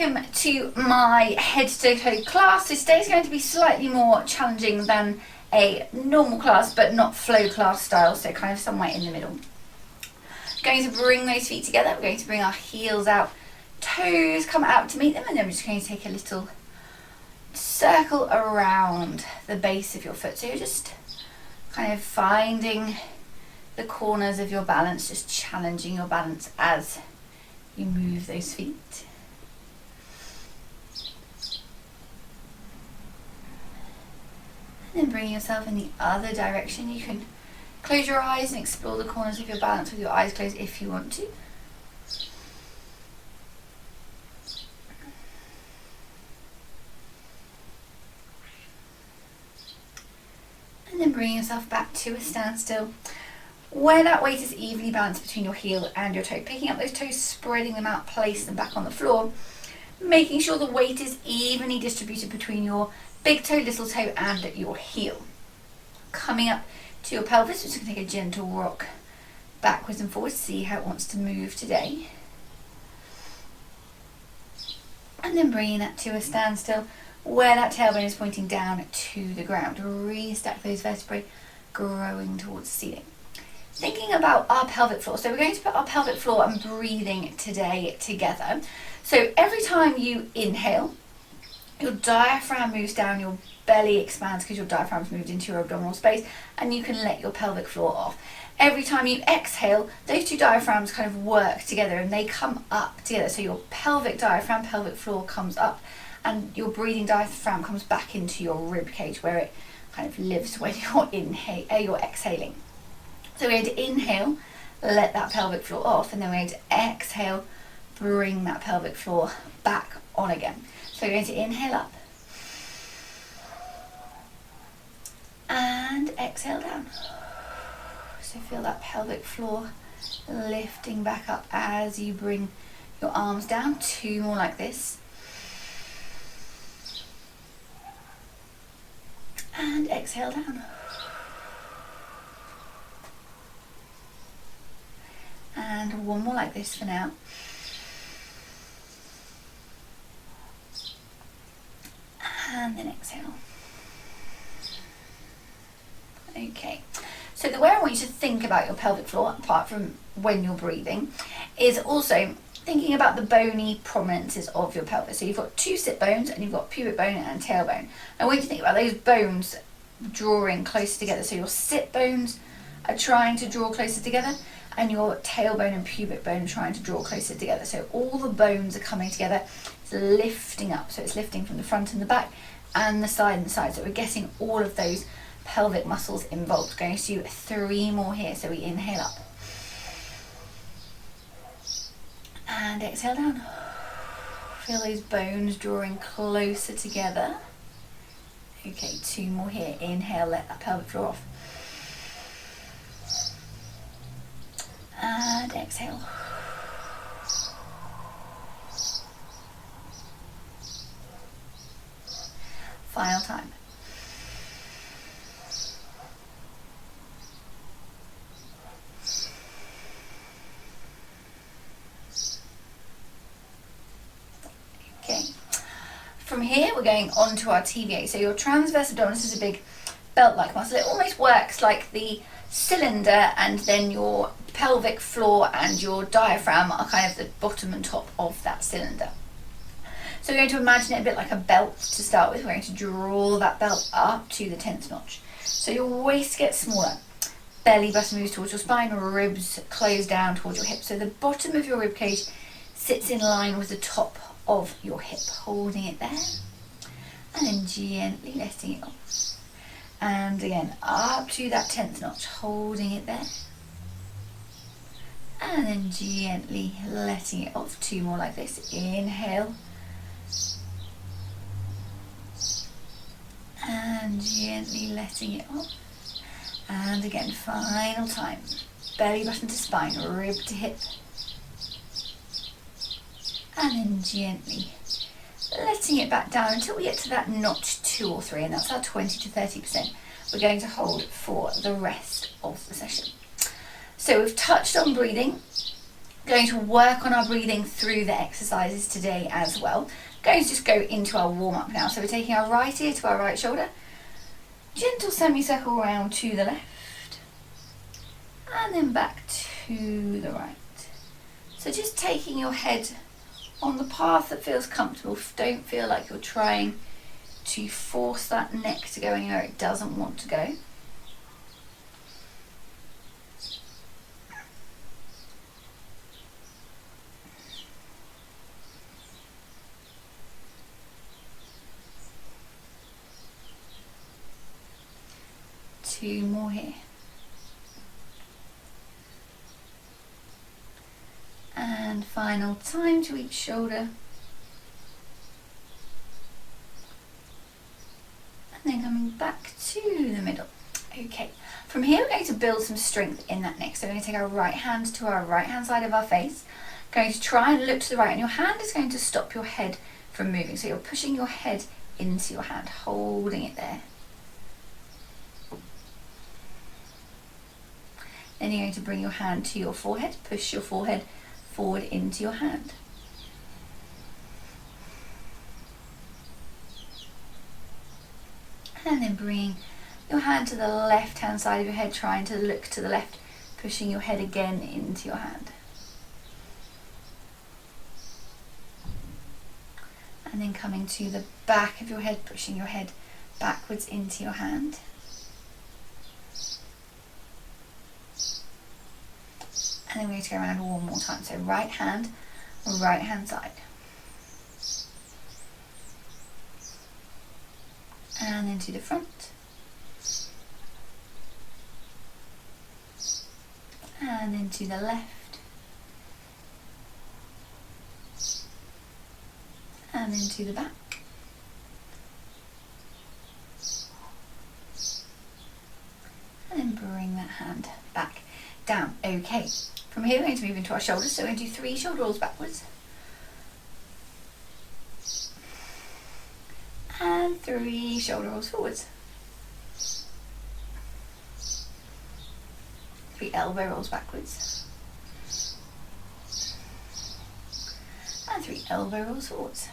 welcome to my head to toe class. So today's going to be slightly more challenging than a normal class, but not flow class style, so kind of somewhere in the middle. Going to bring those feet together. We're going to bring our heels out, toes come out to meet them, and then we're just going to take a little circle around the base of your foot. So you're just kind of finding the corners of your balance, just challenging your balance as you move those feet. And then bring yourself in the other direction. You can close your eyes and explore the corners of your balance with your eyes closed if you want to. And then bring yourself back to a standstill, where that weight is evenly balanced between your heel and your toe. Picking up those toes, spreading them out, place them back on the floor, making sure the weight is evenly distributed between your big toe, little toe, and your heel. Coming up to your pelvis, we're just going to take a gentle rock backwards and forwards, see how it wants to move today. And then bringing that to a standstill, where that tailbone is pointing down to the ground. Restack those vertebrae, growing towards the ceiling. Thinking about our pelvic floor. So we're going to put our pelvic floor and breathing today together. So every time you inhale, your diaphragm moves down, your belly expands because your diaphragm's moved into your abdominal space, and you can let your pelvic floor off. Every time you exhale, those two diaphragms kind of work together and they come up together. So your pelvic diaphragm, pelvic floor comes up, and your breathing diaphragm comes back into your rib cage where it kind of lives when you're exhaling. So we're going to inhale, let that pelvic floor off, and then we're going to exhale, bring that pelvic floor back on again. So we're going to inhale up and exhale down. So feel that pelvic floor lifting back up as you bring your arms down. Two more like this. And exhale down. And one more like this for now. And then exhale. Okay, so the way I want you to think about your pelvic floor, apart from when you're breathing, is also thinking about the bony prominences of your pelvis. So you've got two sit bones and you've got pubic bone and tailbone. I want you to think about those bones drawing closer together. So your sit bones are trying to draw closer together, and your tailbone and pubic bone are trying to draw closer together. So all the bones are coming together, it's lifting up. So it's lifting from the front and the back and the side and the side. So we're getting all of those pelvic muscles involved. Going to do three more here. So we inhale up and exhale down. Feel those bones drawing closer together. Okay, two more here. Inhale, let that pelvic floor off. And exhale. Final time. Okay. From here, we're going on to our TVA. So your transverse abdominis is a big belt-like muscle. It almost works like the cylinder, and then your pelvic floor and your diaphragm are kind of the bottom and top of that cylinder. So we're going to imagine it a bit like a belt to start with. We're going to draw that belt up to the 10th notch. So your waist gets smaller, belly button moves towards your spine, ribs close down towards your hips. So the bottom of your rib cage sits in line with the top of your hip, holding it there, and then gently letting it off. And again, up to that 10th notch, holding it there. And then gently letting it off. Two more like this. Inhale. And gently letting it off. And again, final time. Belly button to spine, rib to hip. And then gently letting it back down until we get to that notch 2 or 3, and that's our 20 to 30%. We're going to hold for the rest of the session. So we've touched on breathing, Going to work on our breathing through the exercises today as well. Going to just go into our warm-up now. So we're taking our right ear to our right shoulder, gentle semicircle round to the left, and then back to the right. So just taking your head on the path that feels comfortable. Don't feel like you're trying to force that neck to go anywhere it doesn't want to go. Two more here. And final time to each shoulder. And then coming back to the middle. Okay, from here we're going to build some strength in that neck. So we're going to take our right hand to our right hand side of our face. Going to try and look to the right, and your hand is going to stop your head from moving. So you're pushing your head into your hand, holding it there. Then you're going to bring your hand to your forehead, push your forehead forward into your hand. And then bring your hand to the left hand side of your head, trying to look to the left, pushing your head again into your hand. And then coming to the back of your head, pushing your head backwards into your hand. And then we're going to go around one more time. So right hand side. And then to the front. And then to the left. And then to the back. And then bring that hand back down. Okay. From here we're going to move into our shoulders, so we're going to do 3 shoulder rolls backwards. And 3 shoulder rolls forwards. 3 elbow rolls backwards. And 3 elbow rolls forwards.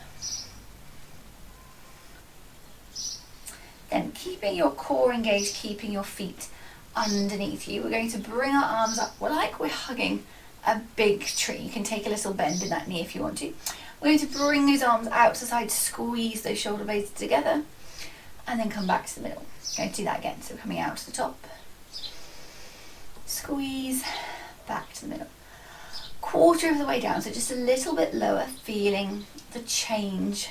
Then keeping your core engaged, keeping your feet underneath you, we're going to bring our arms up. We're like we're hugging a big tree. You can take a little bend in that knee if you want to. We're going to bring those arms out to the side, squeeze those shoulder blades together, and then come back to the middle. Going to do that again. So coming out to the top, squeeze, back to the middle. Quarter of the way down, so just a little bit lower, feeling the change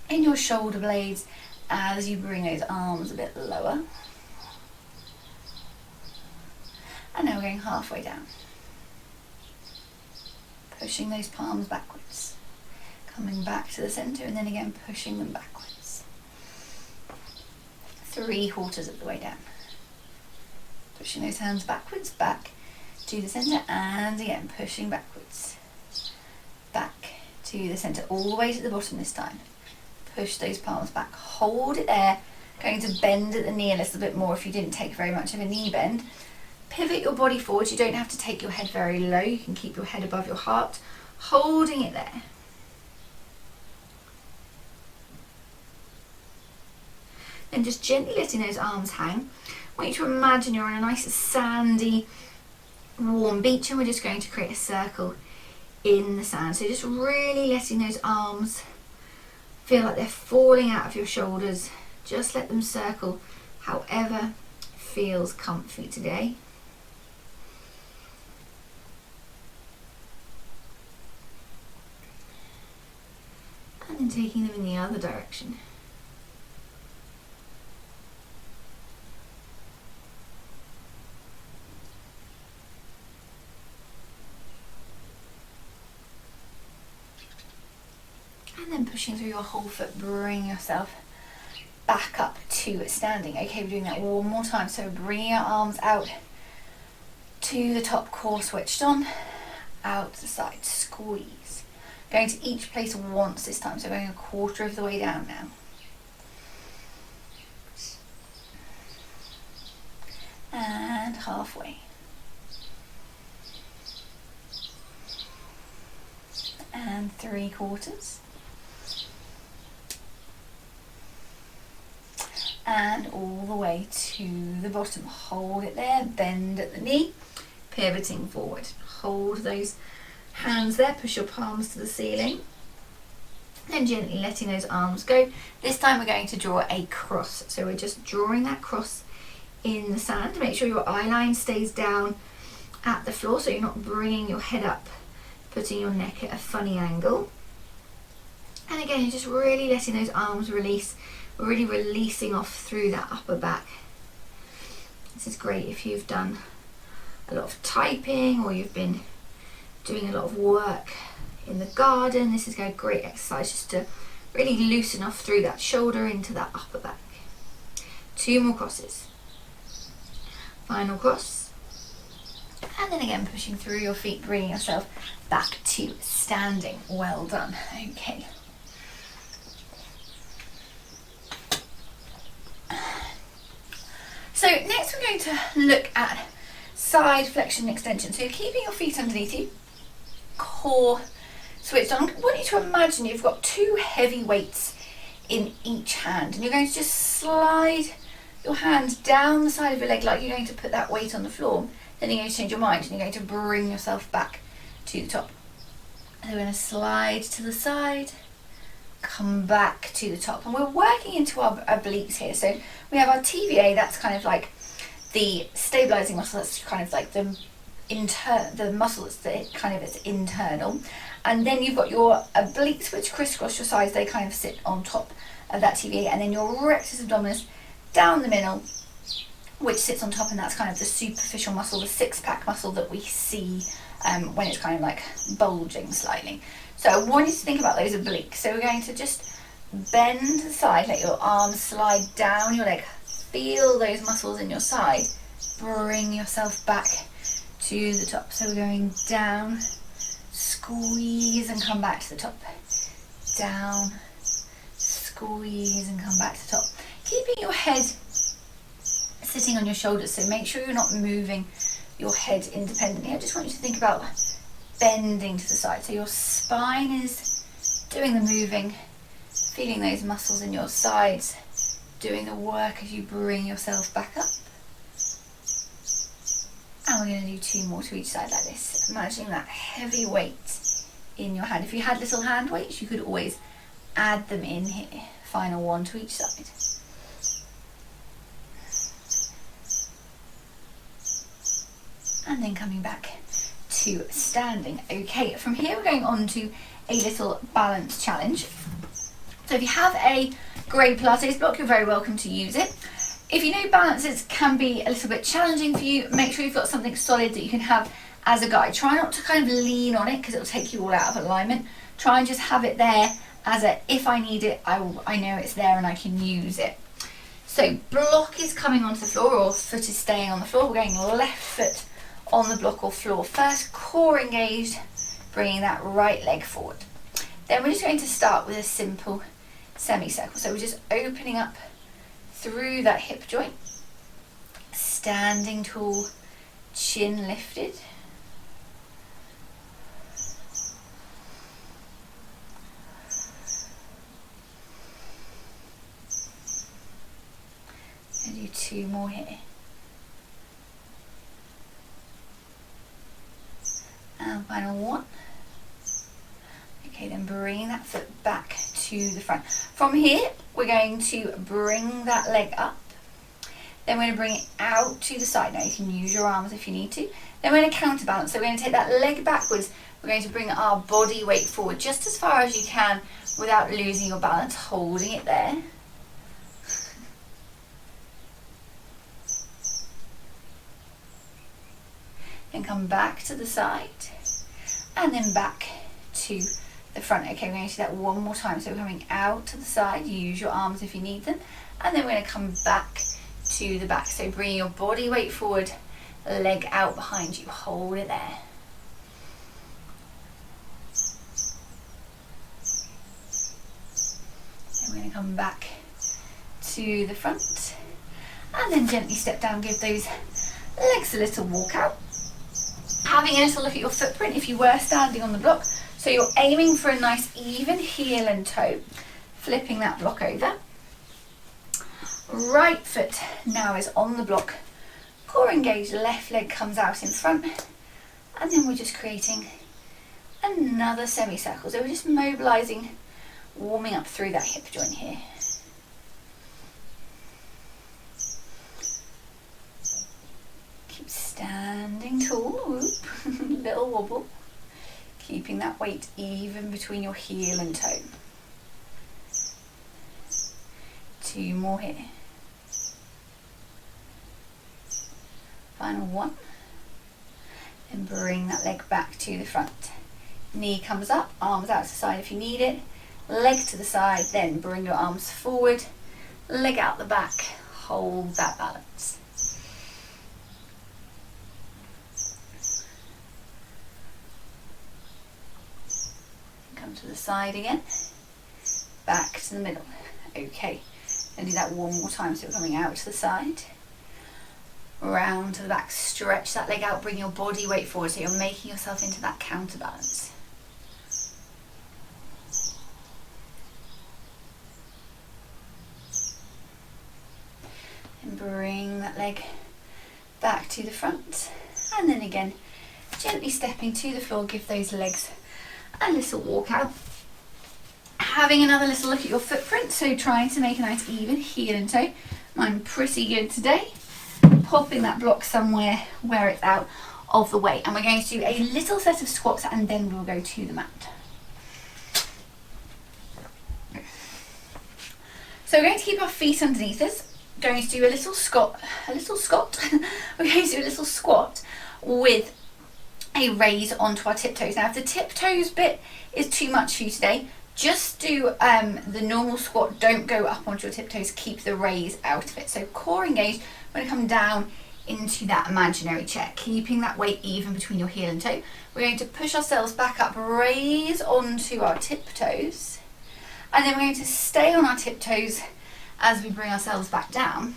in your shoulder blades as you bring those arms a bit lower. And now we're going halfway down. Pushing those palms backwards. Coming back to the centre, and then again pushing them backwards. 3/4 of the way down. Pushing those hands backwards, back to the centre, and again pushing backwards. Back to the centre, all the way to the bottom this time. Push those palms back, hold it there. Going to bend at the knee a little bit more if you didn't take very much of a knee bend. Pivot your body forward. You don't have to take your head very low. You can keep your head above your heart, holding it there. Then just gently letting those arms hang. I want you to imagine you're on a nice sandy, warm beach, and we're just going to create a circle in the sand. So just really letting those arms feel like they're falling out of your shoulders. Just let them circle however feels comfy today. And then taking them in the other direction. And then pushing through your whole foot, bring yourself back up to standing. Okay, we're doing that one more time. So bringing our arms out to the top, core switched on, out to the side, squeeze. Going to each place once this time, so going 1/4 of the way down now. And halfway. and 3/4. And all the way to the bottom. Hold it there, bend at the knee, pivoting forward. Hold those hands there, push your palms to the ceiling. Then gently letting those arms go. This time we're going to draw a cross. So we're just drawing that cross in the sand. Make sure your eye line stays down at the floor so you're not bringing your head up, putting your neck at a funny angle. And again, you're just really letting those arms release, really releasing off through that upper back. This is great if you've done a lot of typing or you've been doing a lot of work in the garden. This is a great exercise just to really loosen off through that shoulder into that upper back. 2 more crosses. Final cross. And then again, pushing through your feet, bringing yourself back to standing. Well done. Okay. So next we're going to look at side flexion and extension. So you're keeping your feet underneath you, core switched on. I want you to imagine you've got 2 heavy weights in each hand, and you're going to just slide your hand down the side of your leg like you're going to put that weight on the floor. Then you're going to change your mind and you're going to bring yourself back to the top. And then we're going to slide to the side, come back to the top, and we're working into our obliques here. So we have our TVA, that's kind of like the stabilizing muscle, that's kind of like the muscle that's kind of its internal, and then you've got your obliques which crisscross your sides, they kind of sit on top of that TVA, and then your rectus abdominis down the middle which sits on top, and that's kind of the superficial muscle, the 6-pack muscle that we see when it's kind of like bulging slightly. So I want you to think about those obliques. So we're going to just bend to the side, let your arms slide down your leg, feel those muscles in your side, bring yourself back to the top. So we're going down, squeeze and come back to the top, down, squeeze and come back to the top. Keeping your head sitting on your shoulders, so make sure you're not moving your head independently. I just want you to think about bending to the side, so your spine is doing the moving, feeling those muscles in your sides, doing the work as you bring yourself back up. And we're going to do 2 more to each side like this, imagining that heavy weight in your hand. If you had little hand weights, you could always add them in here. Final 1 to each side. And then coming back to standing. Okay, from here we're going on to a little balance challenge. So if you have a grey Pilates block, you're very welcome to use it. If you know balances can be a little bit challenging for you, make sure you've got something solid that you can have as a guide. Try not to kind of lean on it because it'll take you all out of alignment. Try and just have it there as a, if I need it, I know it's there and I can use it. So block is coming onto the floor, or foot is staying on the floor. We're going left foot on the block or floor first, core engaged, bringing that right leg forward. Then we're just going to start with a simple semicircle. So we're just opening up through that hip joint, standing tall, chin lifted. I'll do 2 more here. And final 1. Okay, then bring that foot back to the front. From here, we're going to bring that leg up. Then we're going to bring it out to the side. Now you can use your arms if you need to. Then we're going to counterbalance. So we're going to take that leg backwards. We're going to bring our body weight forward just as far as you can without losing your balance, holding it there. Then come back to the side and then back to the front. Okay, we're going to do that 1 more time. So we're coming out to the side, use your arms if you need them, and then we're going to come back to the back. So bring your body weight forward, leg out behind you, hold it there. Then we're going to come back to the front and then gently step down, give those legs a little walk out. Having a little look at your footprint if you were standing on the block. So you're aiming for a nice even heel and toe, flipping that block over. Right foot now is on the block, core engaged, left leg comes out in front, and then we're just creating another semicircle. So we're just mobilizing, warming up through that hip joint here. Keep standing tall, whoop, little wobble, keeping that weight even between your heel and toe. 2 more here. Final one. And bring that leg back to the front. Knee comes up, arms out to the side if you need it. Leg to the side, then bring your arms forward. Leg out the back, hold that balance. Come to the side again. Back to the middle. Okay. And do that one more time, so we're coming out to the side, round to the back, stretch that leg out, bring your body weight forward, so you're making yourself into that counterbalance. And bring that leg back to the front, and then again, gently stepping to the floor, give those legs a little walk out. Having another little look at your footprint, so trying to make a nice even heel and toe. I'm pretty good today. Popping that block somewhere where it's out of the way. And we're going to do a little set of squats and then we'll go to the mat. So we're going to keep our feet underneath us. Going to do a little squat. We're going to do a little squat with a raise onto our tiptoes. Now if the tiptoes bit is too much for you today, just do the normal squat, don't go up onto your tiptoes, keep the raise out of it. So core engaged, we're going to come down into that imaginary chair, keeping that weight even between your heel and toe. We're going to push ourselves back up, raise onto our tiptoes, and then we're going to stay on our tiptoes as we bring ourselves back down.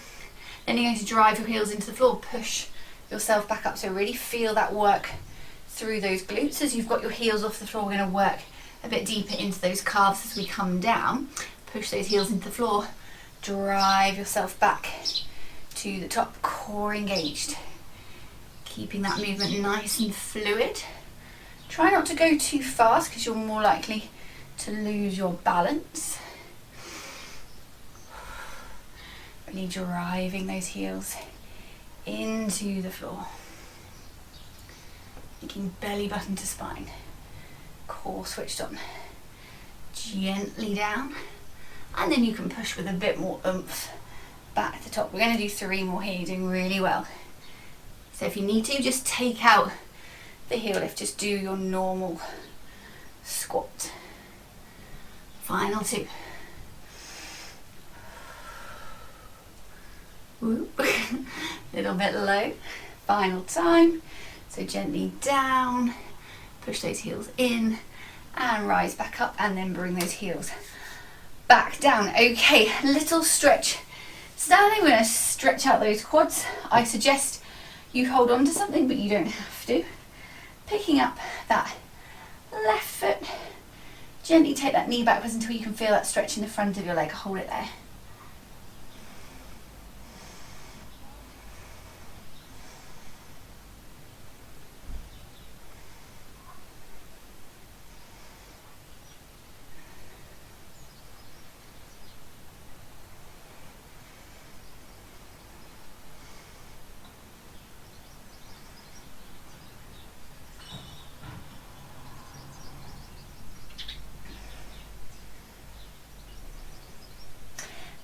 Then you're going to drive your heels into the floor, push yourself back up, so really feel that work through those glutes. As you've got your heels off the floor, we're going to work a bit deeper into those calves as we come down. Push those heels into the floor, drive yourself back to the top, core engaged. Keeping that movement nice and fluid. Try not to go too fast because you're more likely to lose your balance. Really driving those heels into the floor. Making belly button to spine. Core switched on, gently down, and then you can push with a bit more oomph back at the top. We're going to do 3 more here. You're doing really well. So if you need to, just take out the heel lift, just do your normal squat. Final 2. Whoop. Little bit low. Final time. So gently down. Push those heels in and rise back up, and then bring those heels back down. Okay, little stretch. Standing, we're going to stretch out those quads. I suggest you hold on to something, but you don't have to. Picking up that left foot, gently take that knee backwards until you can feel that stretch in the front of your leg. Hold it there.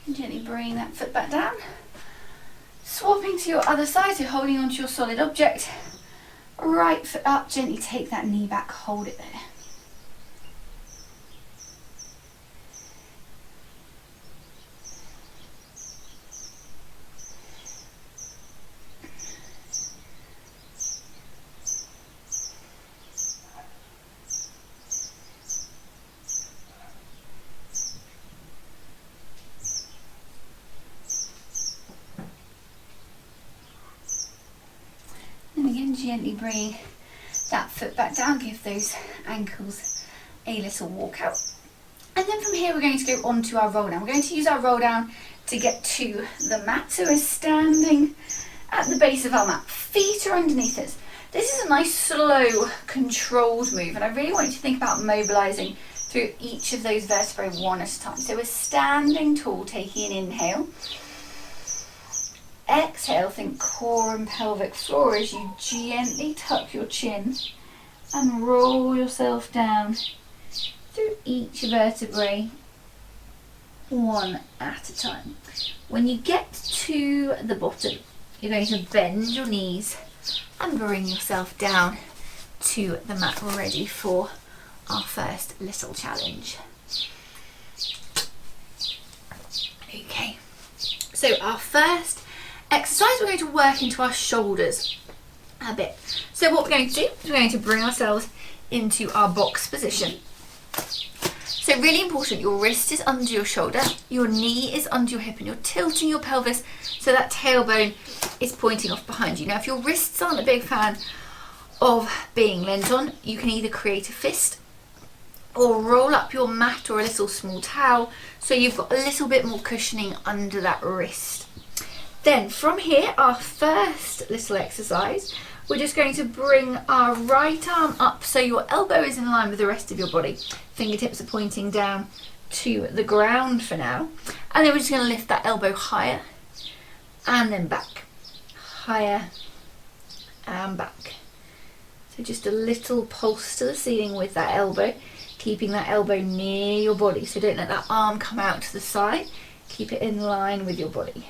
And gently bring that foot back down. Swapping to your other side, so holding onto your solid object. Right foot up, gently take that knee back, hold it there. And again, gently bring that foot back down, give those ankles a little walk out. And then from here we're going to go on to our roll down. We're going to use our roll down to get to the mat. So we're standing at the base of our mat. Feet are underneath us. This is a nice, slow, controlled move. And I really want you to think about mobilizing through each of those vertebrae one at a time. So we're standing tall, taking an inhale. Exhale, think core and pelvic floor as you gently tuck your chin and roll yourself down through each vertebrae one at a time. When you get to the bottom, you're going to bend your knees and bring yourself down to the mat, ready for our first little challenge. Okay, so our first exercise, we're going to work into our shoulders a bit. So what we're going to do is we're going to bring ourselves into our box position. So really important, your wrist is under your shoulder, your knee is under your hip, and you're tilting your pelvis so that tailbone is pointing off behind you. Now, if your wrists aren't a big fan of being leant on, you can either create a fist or roll up your mat or a little small towel so you've got a little bit more cushioning under that wrist. Then from here, our first little exercise, we're just going to bring our right arm up so your elbow is in line with the rest of your body. Fingertips are pointing down to the ground for now. And then we're just going to lift that elbow higher and then back. Higher and back. So just a little pulse to the ceiling with that elbow, keeping that elbow near your body. So don't let that arm come out to the side. Keep it in line with your body.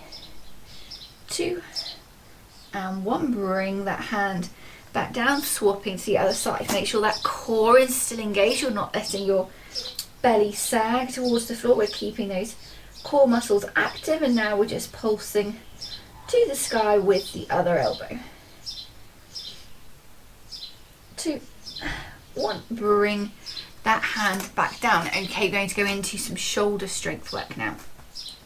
2 and 1. Bring that hand back down, swapping to the other side. Make sure that core is still engaged. You're not letting your belly sag towards the floor. We're keeping those core muscles active, and now we're just pulsing to the sky with the other elbow. 2, 1. Bring that hand back down. Okay, going to go into some shoulder strength work now.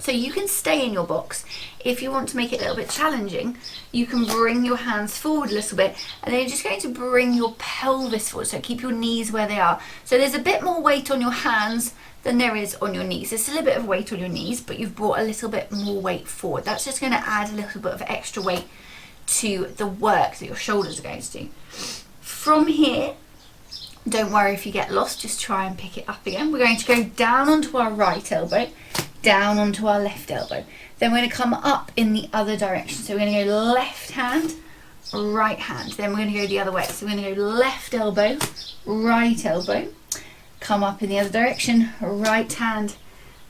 So you can stay in your box. If you want to make it a little bit challenging, you can bring your hands forward a little bit, and then you're just going to bring your pelvis forward. So keep your knees where they are. So there's a bit more weight on your hands than there is on your knees. There's still a bit of weight on your knees, but you've brought a little bit more weight forward. That's just going to add a little bit of extra weight to the work that your shoulders are going to do. From here, don't worry if you get lost, just try and pick it up again. We're going to go down onto our right elbow, down onto our left elbow. Then we're going to come up in the other direction. So we're going to go left hand, right hand. Then we're going to go the other way. So we're going to go left elbow, right elbow. Come up in the other direction, right hand,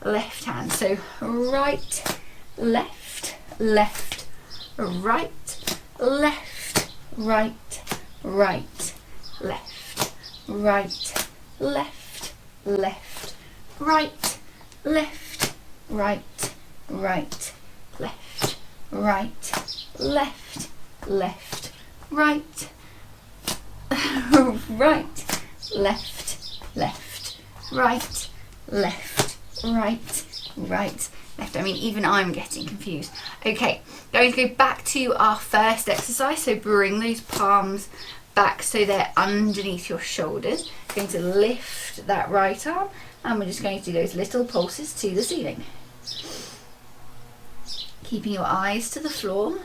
left hand. So right, left, left, right, left, right, right, left, right, left, left, right, left, right, right, left, right, left, left, right, right, left, left, right, left, right, right, left. I mean, even I'm getting confused. Okay, going to go back to our first exercise. So bring those palms back so they're underneath your shoulders. Going to lift that right arm, and we're just going to do those little pulses to the ceiling. Keeping your eyes to the floor.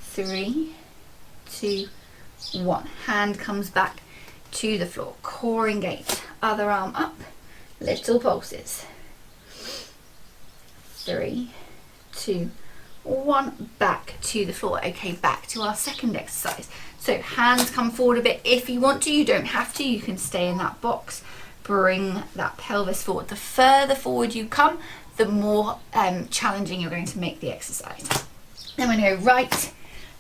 3, 2, 1. Hand comes back to the floor. Core engaged. Other arm up. Little pulses. 3, 2, 1. Back to the floor. Okay, back to our second exercise. So hands come forward a bit. If you want to, you don't have to. You can stay in that box. Bring that pelvis forward. The further forward you come, the more challenging you're going to make the exercise. Then we're going to go right,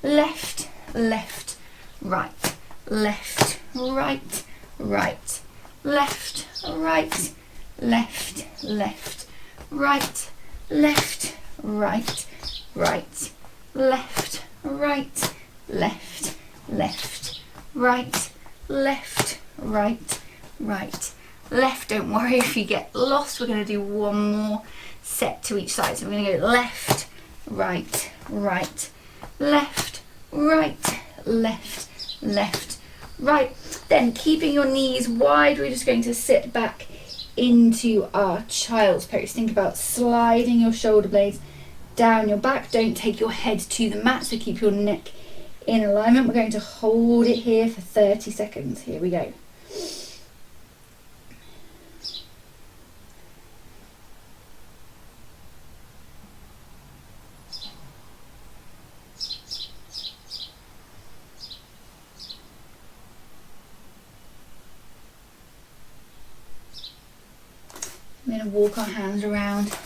left, left, right, left, right, right, left, right, left, left, right, left, right, right, left, right, left, left, right, left, right, right, left. Don't worry if you get lost. We're going to do one more set to each side. So we're going to go left, right, right, left, right, left, left, right. Then keeping your knees wide, we're just going to sit back into our child's pose. Think about sliding your shoulder blades down your back. Don't take your head to the mat, so keep your neck in alignment. We're going to hold it here for 30 seconds. Here we go. We're going to walk our hands around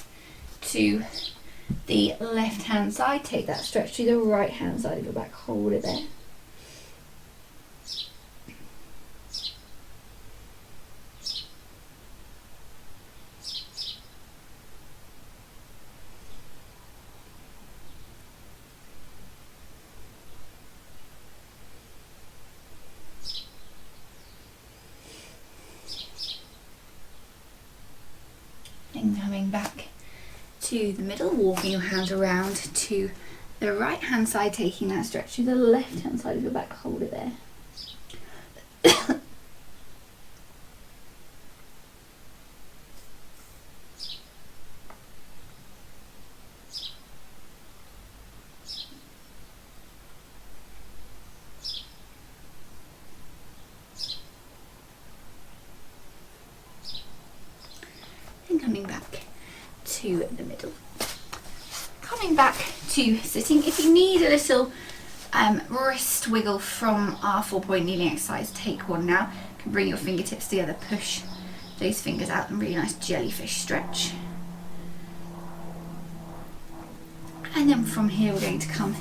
to the left hand side. Take that stretch to the right hand side of your back. Hold it there. And coming back to the middle, walking your hands around to the right hand side, taking that stretch to the left hand side of your back. Hold it there. And coming back to the middle. Coming back to sitting. If you need a little wrist wiggle from our 4-point kneeling exercise, take one now. You can bring your fingertips together, push those fingers out, and really nice jellyfish stretch. And then from here we're going to come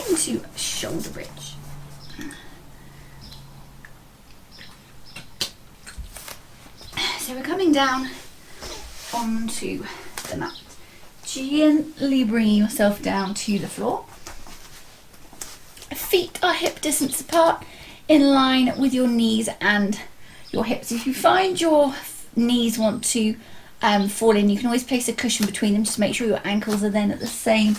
into shoulder bridge. So we're coming down onto the mat. Gently bringing yourself down to the floor. Feet are hip distance apart, in line with your knees and your hips. If you find your knees want to fall in, you can always place a cushion between them just to make sure your ankles are then at the same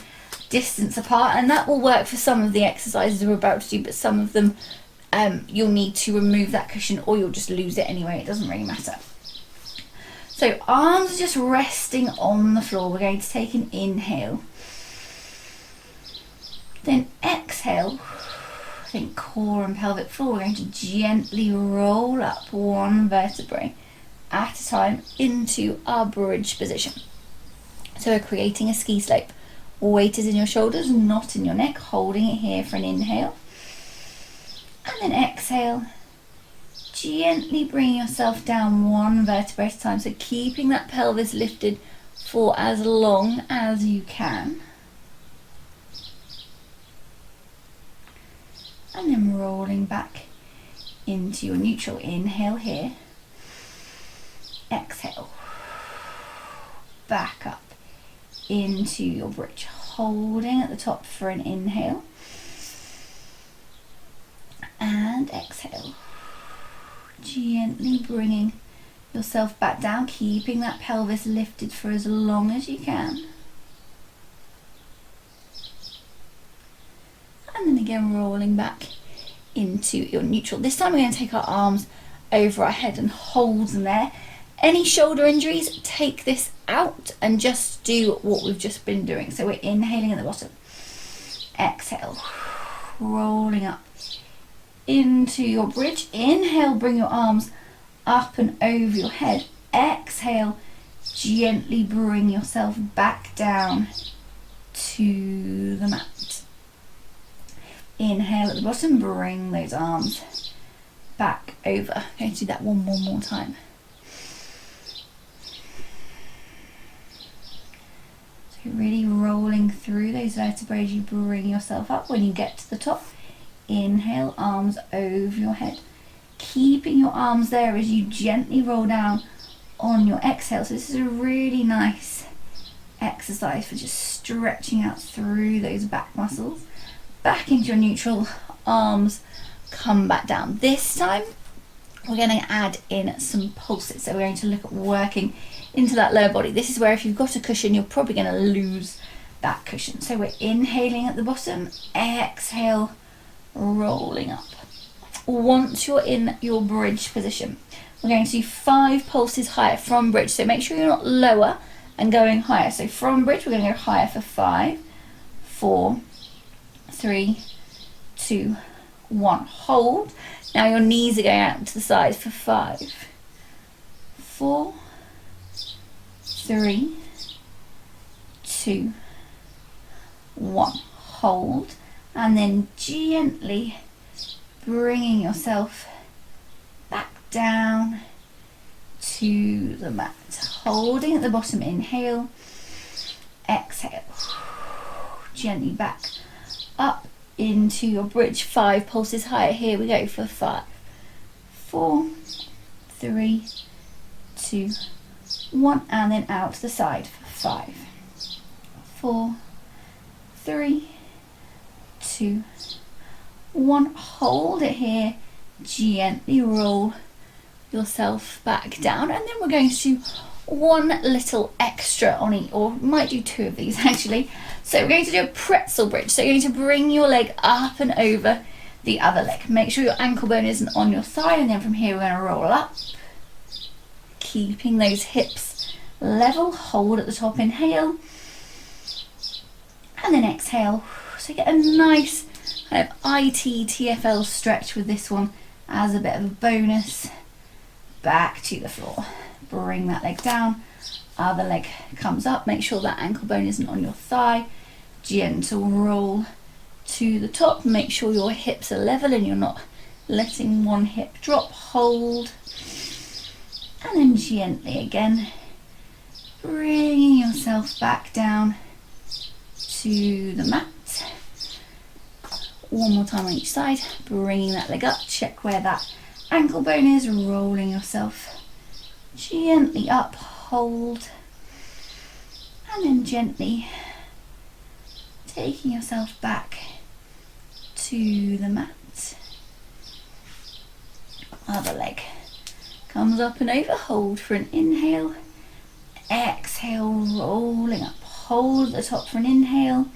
distance apart, and that will work for some of the exercises we're about to do, but some of them you'll need to remove that cushion or you'll just lose it anyway. It doesn't really matter. So arms are just resting on the floor. We're going to take an inhale. Then exhale. Think core and pelvic floor. We're going to gently roll up one vertebrae at a time into our bridge position. So we're creating a ski slope. Weight is in your shoulders, not in your neck. Holding it here for an inhale. And then exhale. Gently bring yourself down one vertebrae at a time, so keeping that pelvis lifted for as long as you can. And then rolling back into your neutral. Inhale here. Exhale. Back up into your bridge. Holding at the top for an inhale. And exhale. Gently bringing yourself back down, keeping that pelvis lifted for as long as you can. And then again rolling back into your neutral. This time we're going to take our arms over our head and hold them there. Any shoulder injuries, take this out and just do what we've just been doing. So we're inhaling at the bottom. Exhale, rolling up into your bridge. Inhale, bring your arms up and over your head. Exhale, gently bring yourself back down to the mat. Inhale at the bottom, bring those arms back over. I'm going to do that one more time. So really rolling through those vertebrae as you bring yourself up. When you get to the top, inhale, arms over your head. Keeping your arms there as you gently roll down on your exhale. So this is a really nice exercise for just stretching out through those back muscles. Back into your neutral, arms come back down. This time we're going to add in some pulses. So we're going to look at working into that lower body. This is where if you've got a cushion, you're probably going to lose that cushion. So we're inhaling at the bottom, exhale, rolling up. once you're in your bridge position, we're going to do 5 pulses higher from bridge. So make sure you're not lower and going higher. So from bridge, we're going to go higher for 5, 4, 3, 2, 1. Hold. Now your knees are going out to the sides for 5, 4, 3, 2, 1. Hold. And then gently bringing yourself back down to the mat. Holding at the bottom, inhale, exhale. Gently back up into your bridge. 5 pulses higher. Here we go for 5, 4, 3, 2, 1. And then out to the side for 5, 4, 3, 2, 1. Hold it here. Gently roll yourself back down, and then we're going to do one little extra on each, or might do 2 of these actually. So we're going to do a pretzel bridge. So you're going to bring your leg up and over the other leg. Make sure your ankle bone isn't on your thigh, and then from here we're going to roll up, keeping those hips level. Hold at the top, inhale, and then exhale. So get a nice kind of IT TFL stretch with this one as a bit of a bonus. Back to the floor. Bring that leg down, other leg comes up. Make sure that ankle bone isn't on your thigh. Gentle roll to the top. Make sure your hips are level and you're not letting one hip drop. Hold, and then gently again bringing yourself back down to the mat. One more time on each side, bringing that leg up. Check where that ankle bone is, rolling yourself gently up. Hold, and then gently taking yourself back to the mat. Other leg comes up and over. Hold for an inhale, exhale, rolling up. Hold at the top for an inhale,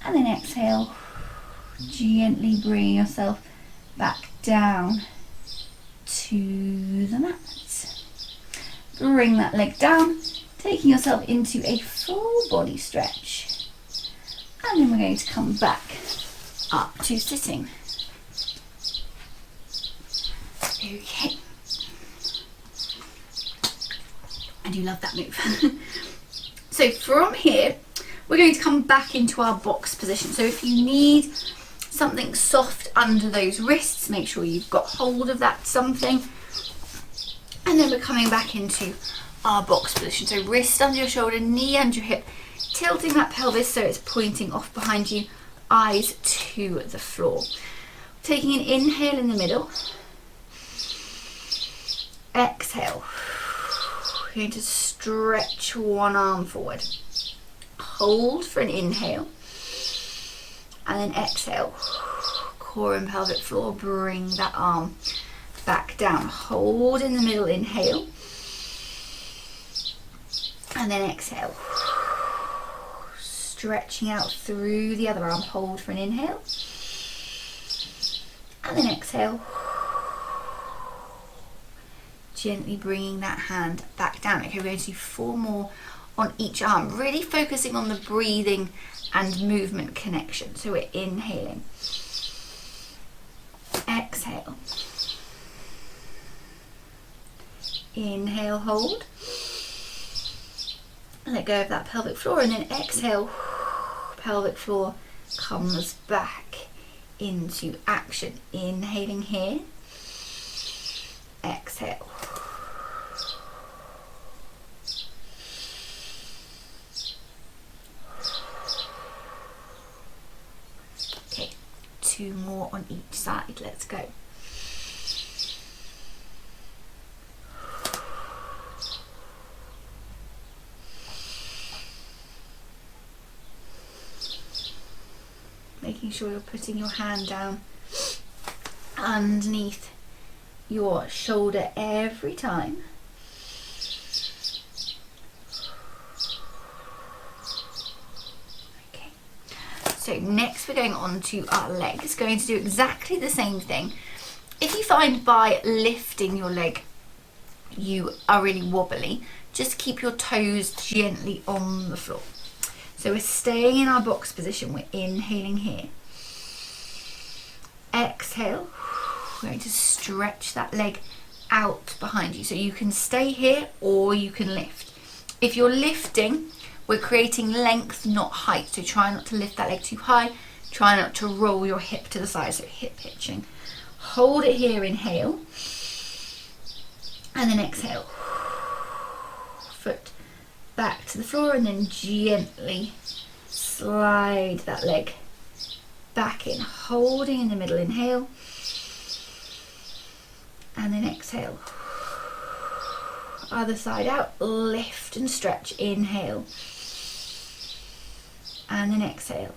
and then exhale. Gently bring yourself back down to the mat. Bring that leg down, taking yourself into a full body stretch. And then we're going to come back up to sitting. Okay. I do love that move. So from here, we're going to come back into our box position. So if you need something soft under those wrists, make sure you've got hold of that something. And then we're coming back into our box position. So wrist under your shoulder, knee under your hip, tilting that pelvis so it's pointing off behind you, eyes to the floor. Taking an inhale in the middle. Exhale. We're going to stretch one arm forward. Hold for an inhale. And then exhale. Core and pelvic floor, bring that arm back down. Hold in the middle, inhale. And then exhale. Stretching out through the other arm. Hold for an inhale. And then exhale. Gently bringing that hand back down. Okay, we're going to do 4 more on each arm. Really focusing on the breathing and movement connection. So we're inhaling. Exhale. Inhale, hold. Let go of that pelvic floor, and then exhale. Pelvic floor comes back into action. Inhaling here. Exhale. Okay, 2 more on each side. Let's go. Making sure you're putting your hand down underneath your shoulder every time. Okay, So next we're going on to our legs, going to do exactly the same thing. If you find by lifting your leg you are really wobbly, just keep your toes gently on the floor. So we're staying in our box position, we're inhaling here. Exhale, we're going to stretch that leg out behind you. So you can stay here or you can lift. If you're lifting, we're creating length, not height. So try not to lift that leg too high. Try not to roll your hip to the side, so hip hitching. Hold it here, inhale. And then exhale. Foot back to the floor and then gently slide that leg back in. Holding in the middle, inhale. And then exhale. Other side out, lift and stretch, inhale. And then exhale.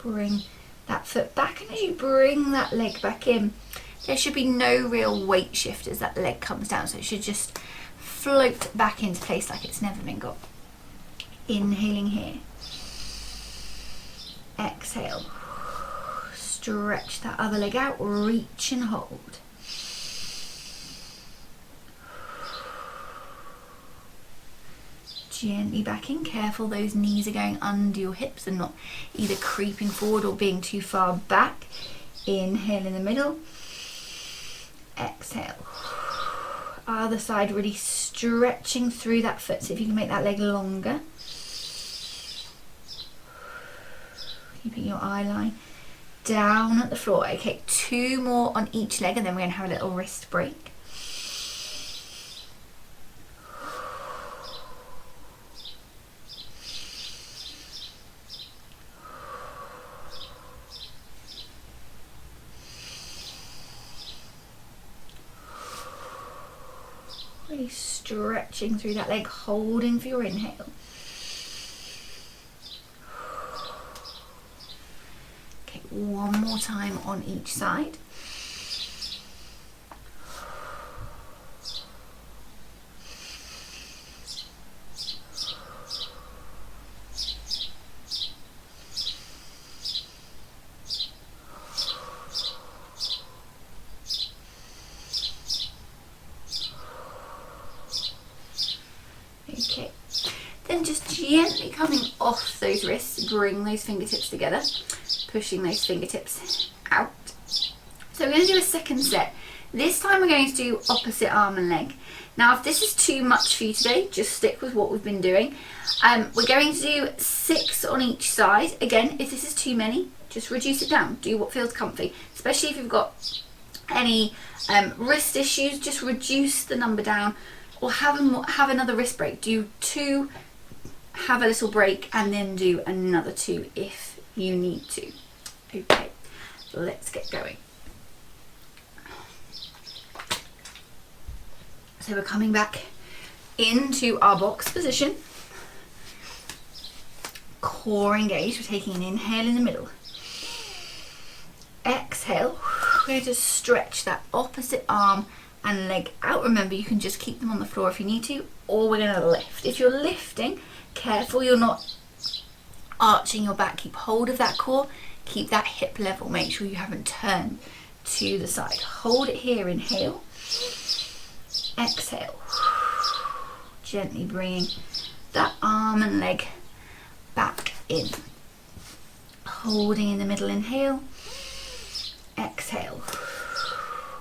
Bring that foot back, and as you bring that leg back in, there should be no real weight shift as that leg comes down, so it should just float back into place like it's never been got. Inhaling here. Exhale. Stretch that other leg out, reach and hold. Gently back in, careful those knees are going under your hips and not either creeping forward or being too far back. Inhale in the middle. Exhale. Other side, really stretching through that foot. See if you can make that leg longer. Keeping your eye line down at the floor. Okay, 2 more on each leg and then we're going to have a little wrist break. Really stretching through that leg, holding for your inhale. Okay, 1 more time on each side. Okay, then just gently coming off those wrists, bring those fingertips together, pushing those fingertips out. So we're going to do a second set. This time we're going to do opposite arm and leg. Now if this is too much for you today, just stick with what we've been doing. We're going to do 6 on each side. Again, if this is too many, just reduce it down. Do what feels comfy, especially if you've got any wrist issues, just reduce the number down. Or have another wrist break. Do 2, have a little break, and then do another 2 if you need to. Okay, let's get going. So we're coming back into our box position. Core engaged. We're taking an inhale in the middle. Exhale. We're going to stretch that opposite arm and leg out. Remember, you can just keep them on the floor if you need to, or we're going to lift. If you're lifting, careful you're not arching your back. Keep hold of that core, keep that hip level. Make sure you haven't turned to the side. Hold it here, inhale. Exhale. Gently bringing that arm and leg back in. Holding in the middle, inhale. Exhale.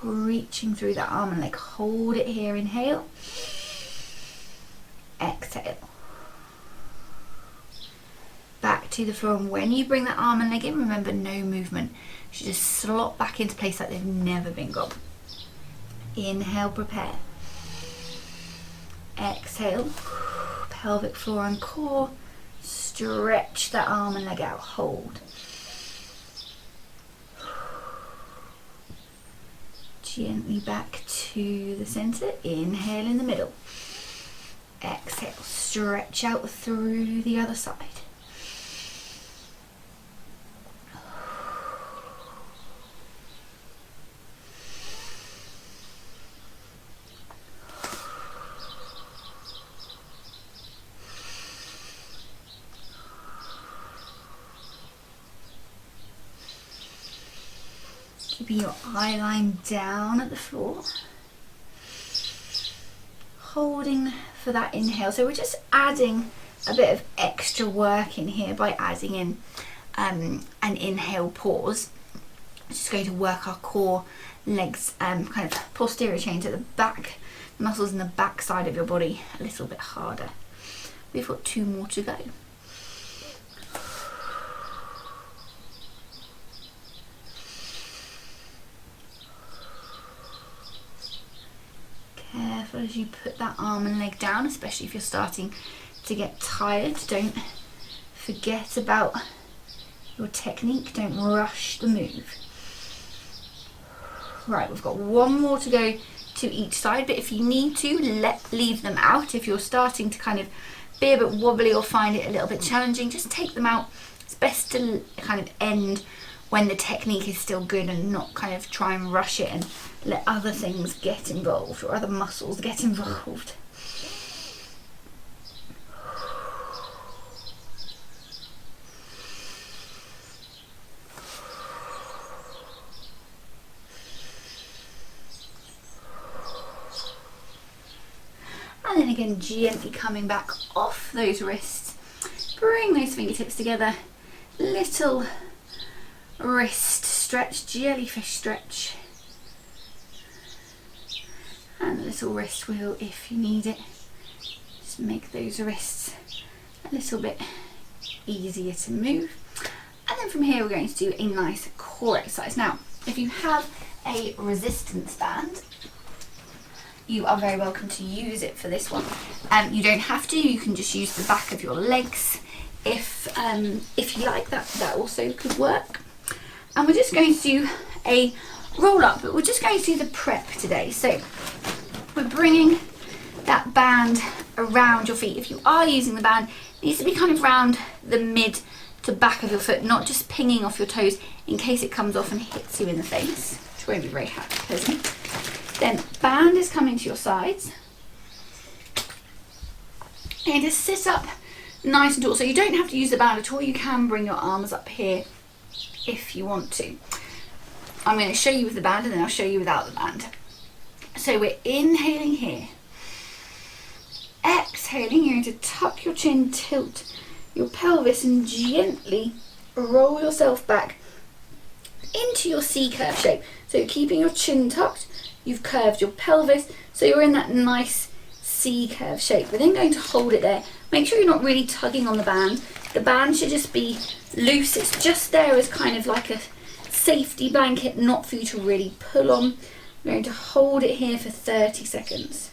Reaching through that arm and leg. Hold it here, inhale. Exhale. Back to the floor, and when you bring that arm and leg in, remember, no movement. You should just slot back into place like they've never been gone. Inhale, prepare. Exhale. Pelvic floor and core. Stretch that arm and leg out. Hold. Gently back to the center. Inhale in the middle. Exhale. Stretch out through the other side. Keeping your eye line down at the floor. Holding for that inhale. So we're just adding a bit of extra work in here by adding in an inhale pause. Just going to work our core, legs, kind of posterior chains at the back, muscles in the back side of your body a little bit harder. We've got 2 more to go. Careful as you put that arm and leg down, especially if you're starting to get tired. Don't forget about your technique, don't rush the move. Right, we've got 1 more to go to each side, but if you need to, leave them out. If you're starting to kind of be a bit wobbly or find it a little bit challenging, just take them out. It's best to kind of end when the technique is still good and not kind of try and rush it and let other things get involved or other muscles get involved. And then again, gently coming back off those wrists. Bring those fingertips together. Little wrist stretch, jellyfish stretch. And a little wrist wheel if you need it. Just make those wrists a little bit easier to move. And then from here we're going to do a nice core exercise. Now, if you have a resistance band, you are very welcome to use it for this one. You don't have to, you can just use the back of your legs if you like. That also could work. And we're just going to do a roll up, but we're just going to do the prep today. So we're bringing that band around your feet. If you are using the band, it needs to be kind of round the mid to back of your foot, not just pinging off your toes in case it comes off and hits you in the face, which won't be very pleasant. Then band is coming to your sides. And just sit up nice and tall. So you don't have to use the band at all. You can bring your arms up here if you want to. I'm going to show you with the band and then I'll show you without the band. So we're inhaling here. Exhaling, you're going to tuck your chin, tilt your pelvis and gently roll yourself back into your C-curve shape. So keeping your chin tucked, you've curved your pelvis, so you're in that nice C-curve shape. We're then going to hold it there. Make sure you're not really tugging on the band. The band should just be loose. It's just there as kind of like a safety blanket, not for you to really pull on. We're going to hold it here for 30 seconds.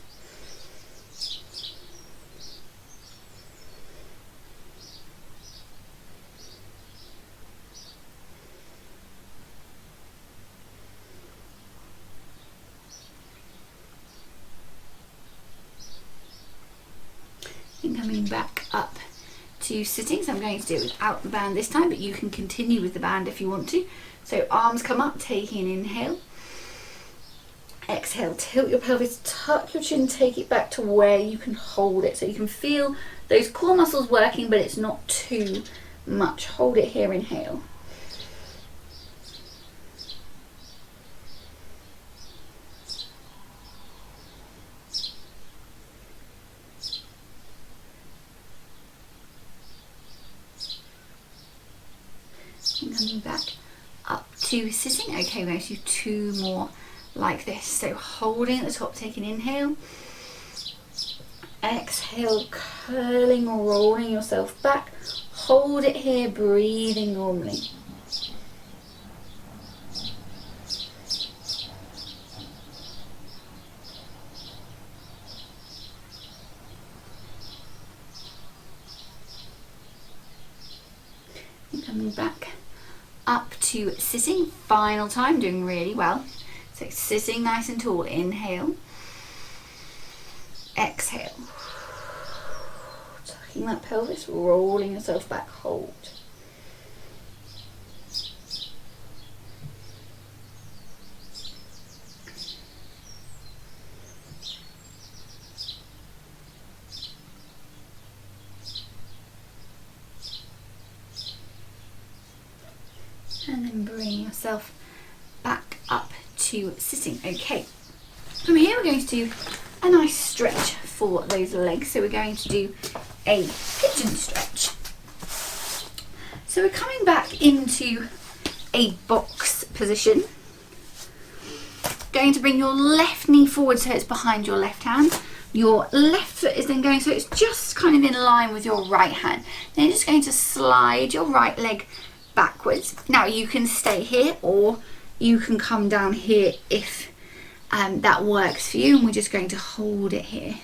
And coming back up to sitting, so I'm going to do it without the band this time, but you can continue with the band if you want to. So arms come up, taking an inhale. Exhale, tilt your pelvis, tuck your chin, take it back to where you can hold it. So you can feel those core muscles working, but it's not too much. Hold it here, inhale. And coming back up to sitting. Okay, we're going to do 2 more like this. So holding at the top, take an inhale. Exhale, curling or rolling yourself back. Hold it here, breathing normally. And coming back up to sitting, final time, doing really well. So sitting nice and tall, inhale, exhale, tucking that pelvis, rolling yourself back, hold. And then bring yourself back to sitting. Okay, from here we're going to do a nice stretch for those legs. So we're going to do a pigeon stretch. So we're coming back into a box position. Going to bring your left knee forward so it's behind your left hand. Your left foot is then going so it's just kind of in line with your right hand. Then you're just going to slide your right leg backwards. Now you can stay here or you can come down here if that works for you, and we're just going to hold it here.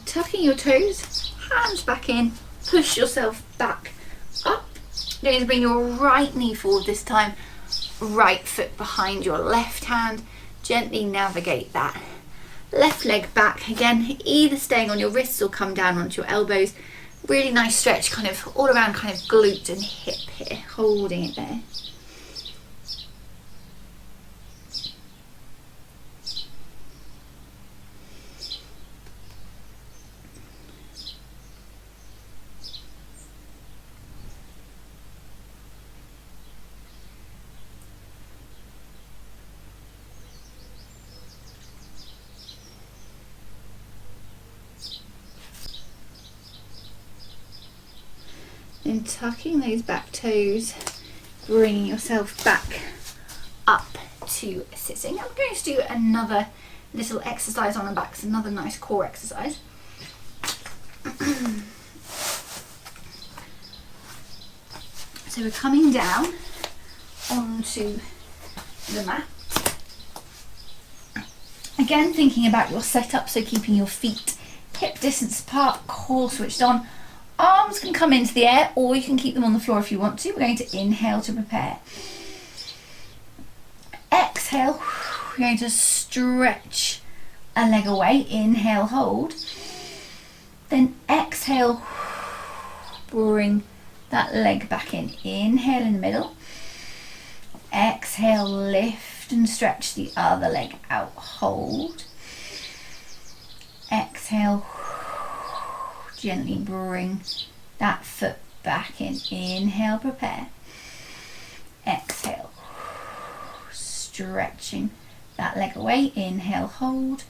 Tucking your toes, hands back in, push yourself back up. You're going to bring your right knee forward this time, right foot behind your left hand. Gently navigate that left leg back. Again, either staying on your wrists or come down onto your elbows. Really nice stretch, kind of all around kind of glute and hip here, holding it there. Then tucking those back toes, bringing yourself back up to sitting. I'm going to do another little exercise on the back. It's another nice core exercise. So we're coming down onto the mat. Again, thinking about your setup, so keeping your feet hip distance apart, core switched on. Arms can come into the air or you can keep them on the floor if you want to. We're going to inhale to prepare. Exhale, we're going to stretch a leg away. Inhale, hold. Then exhale, bring that leg back in. Inhale in the middle. Exhale, lift and stretch the other leg out. Hold. Exhale. Gently bring that foot back in. Inhale, prepare. Exhale. Stretching that leg away. Inhale, hold.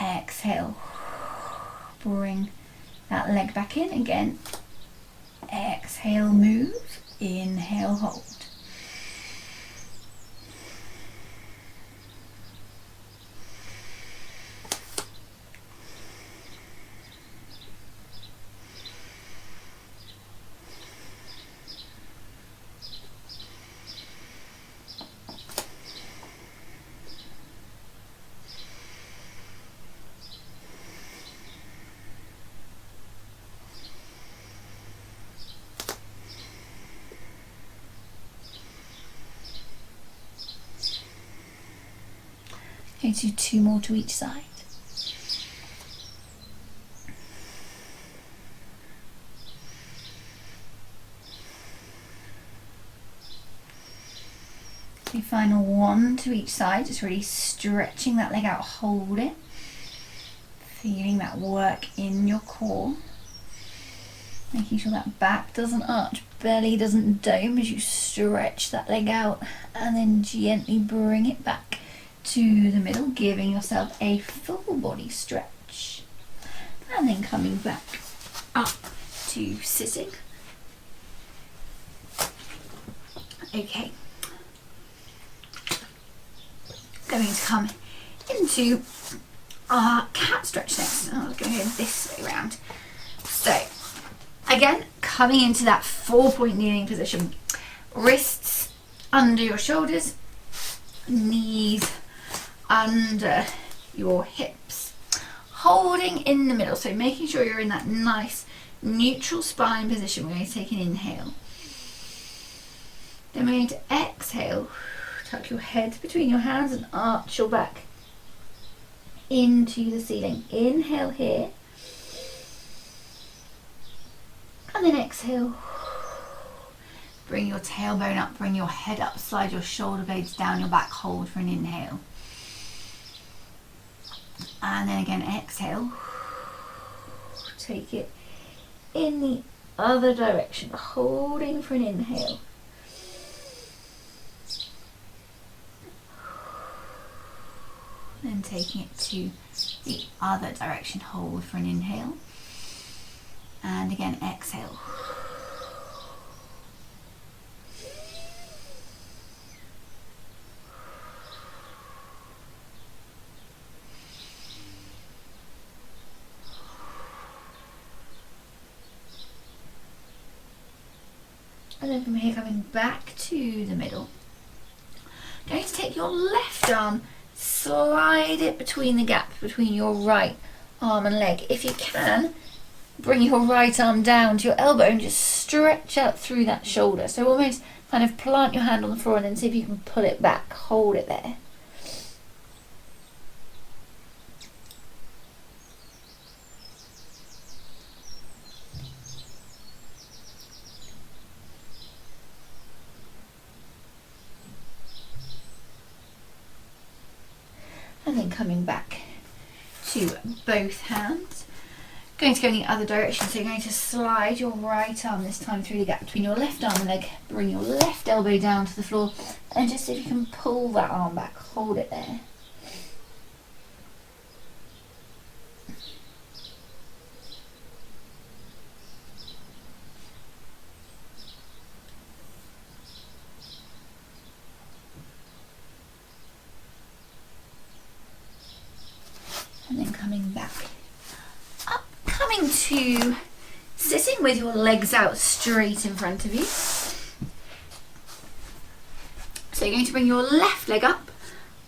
Exhale. Bring that leg back in again. Exhale, move. Inhale, hold. Going to do 2 more to each side. The final 1 to each side, just really stretching that leg out, hold it. Feeling that work in your core. Making sure that back doesn't arch, belly doesn't dome as you stretch that leg out, and then gently bring it back to the middle, giving yourself a full body stretch. And then coming back up to sitting. Okay. Going to come into our cat stretch next. I'll go this way around. So, again, coming into that 4-point kneeling position. Wrists under your shoulders, knees under your hips. Holding in the middle, so making sure you're in that nice neutral spine position. We're going to take an inhale. Then we're going to exhale, tuck your head between your hands and arch your back into the ceiling. Inhale here, and then exhale. Bring your tailbone up, bring your head up, slide your shoulder blades down your back, hold for an inhale. And then again, exhale. Take it in the other direction, holding for an inhale. Then taking it to the other direction, hold for an inhale. And again, exhale. And then from here, coming back to the middle. Going to take your left arm, slide it between the gap between your right arm and leg. If you can, bring your right arm down to your elbow and just stretch out through that shoulder. So almost kind of plant your hand on the floor and then see if you can pull it back, hold it there. And then coming back to both hands. Going to go in the other direction, so you're going to slide your right arm this time through the gap between your left arm and leg. Bring your left elbow down to the floor and just see if you can pull that arm back, hold it there. And then coming back up, coming to sitting with your legs out straight in front of you. So you're going to bring your left leg up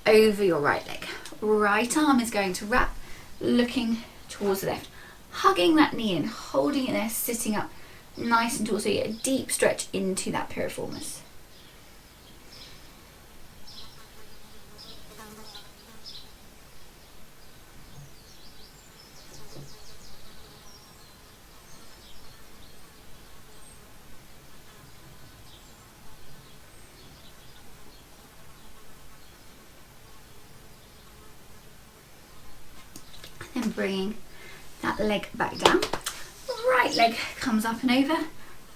over your right leg. Right arm is going to wrap, looking towards the left, hugging that knee in, holding it there, sitting up nice and tall, so you get a deep stretch into that piriformis. Then bringing that leg back down. Right leg comes up and over,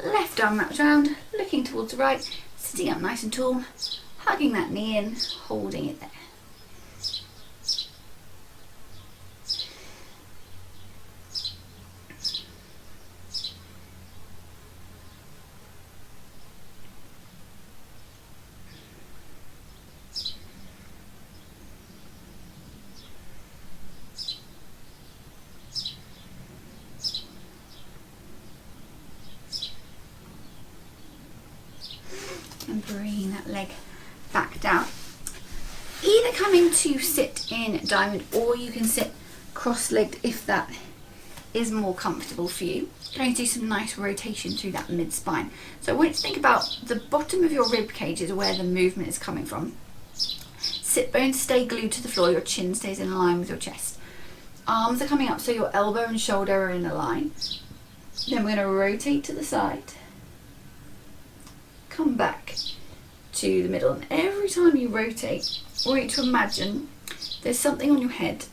left arm wraps around, looking towards the right, sitting up nice and tall, hugging that knee in, holding it there. And bring that leg back down. Either coming to sit in diamond, or you can sit cross-legged if that is more comfortable for you. Going to do some nice rotation through that mid-spine. So I want you to think about the bottom of your rib cage is where the movement is coming from. Sit bones stay glued to the floor, your chin stays in line with your chest. Arms are coming up so your elbow and shoulder are in a line. Then we're going to rotate to the side. Come back to the middle, and every time you rotate, I want you to imagine there's something on your head,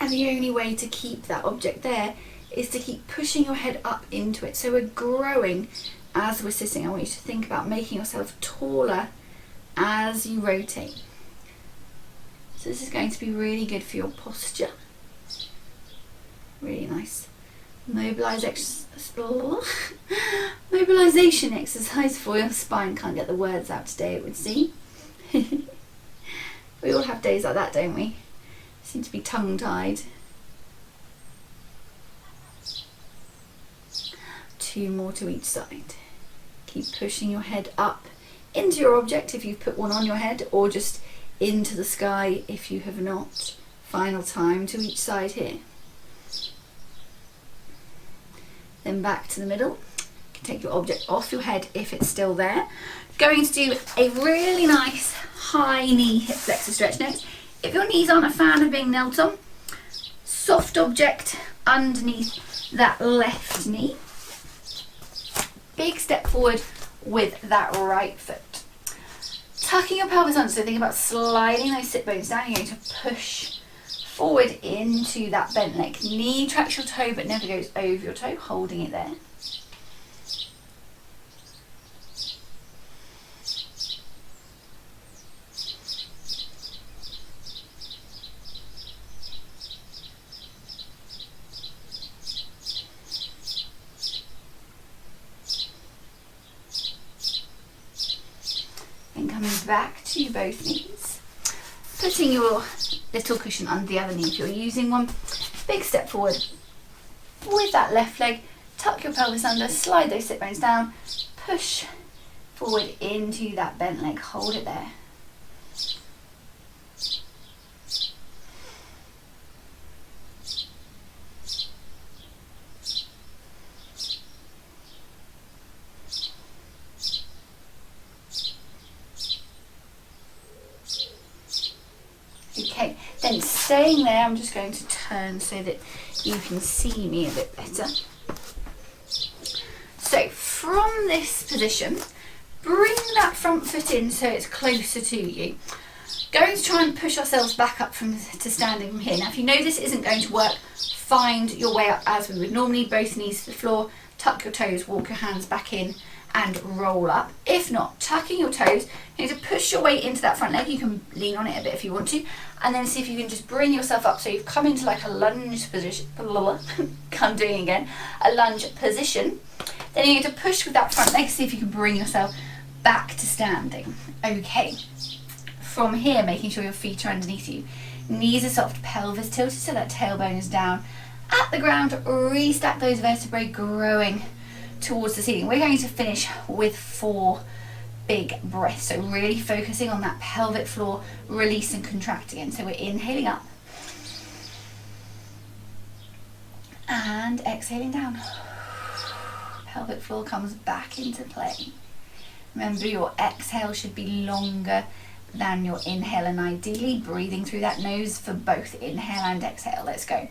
and the only way to keep that object there is to keep pushing your head up into it. So we're growing as we're sitting. I want you to think about making yourself taller as you rotate. So this is going to be really good for your posture. Really nice. Mobilization exercise for your spine. Can't get the words out today, it would seem. We all have days like that, don't we? Seem to be tongue-tied. 2 more to each side. Keep pushing your head up into your object if you've put one on your head, or just into the sky if you have not. Final time to each side here. Then back to the middle. You can take your object off your head if it's still there. Going to do a really nice high knee hip flexor stretch next. If your knees aren't a fan of being knelt on, soft object underneath that left knee. Big step forward with that right foot. Tucking your pelvis under, so think about sliding those sit bones down. You're going to push forward into that bent leg. Knee tracks your toe but never goes over your toe, holding it there. Then coming back to both knees, putting your little cushion under the other knee if you're using one. Big step forward with that left leg, tuck your pelvis under, slide those sit bones down, push forward into that bent leg, hold it there. Okay, then staying there, I'm just going to turn so that you can see me a bit better. So from this position, bring that front foot in so it's closer to you. Going to try and push ourselves back up to standing from here. Now if you know this isn't going to work, find your way up as we would normally, both knees to the floor, tuck your toes, walk your hands back in and roll up. If not, tucking your toes, you need to push your weight into that front leg. You can lean on it a bit if you want to, and then see if you can just bring yourself up so you've come into like a lunge position. I'm doing again, a lunge position. Then you need to push with that front leg, see if you can bring yourself back to standing. Okay, from here, making sure your feet are underneath you. Knees are soft, pelvis tilted so that tailbone is down at the ground. Restack those vertebrae, growing towards the ceiling. We're going to finish with 4 big breaths, so really focusing on that pelvic floor, release and contract again. So we're inhaling up and exhaling down. Pelvic floor comes back into play. Remember, your exhale should be longer than your inhale, and ideally breathing through that nose for both inhale and exhale. Let's go.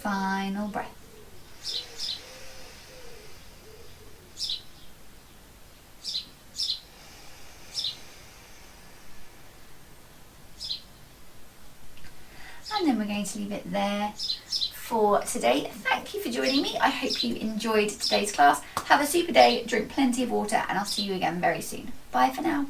Final breath. And then we're going to leave it there for today. Thank you for joining me. I hope you enjoyed today's class. Have a super day, drink plenty of water, and I'll see you again very soon. Bye for now.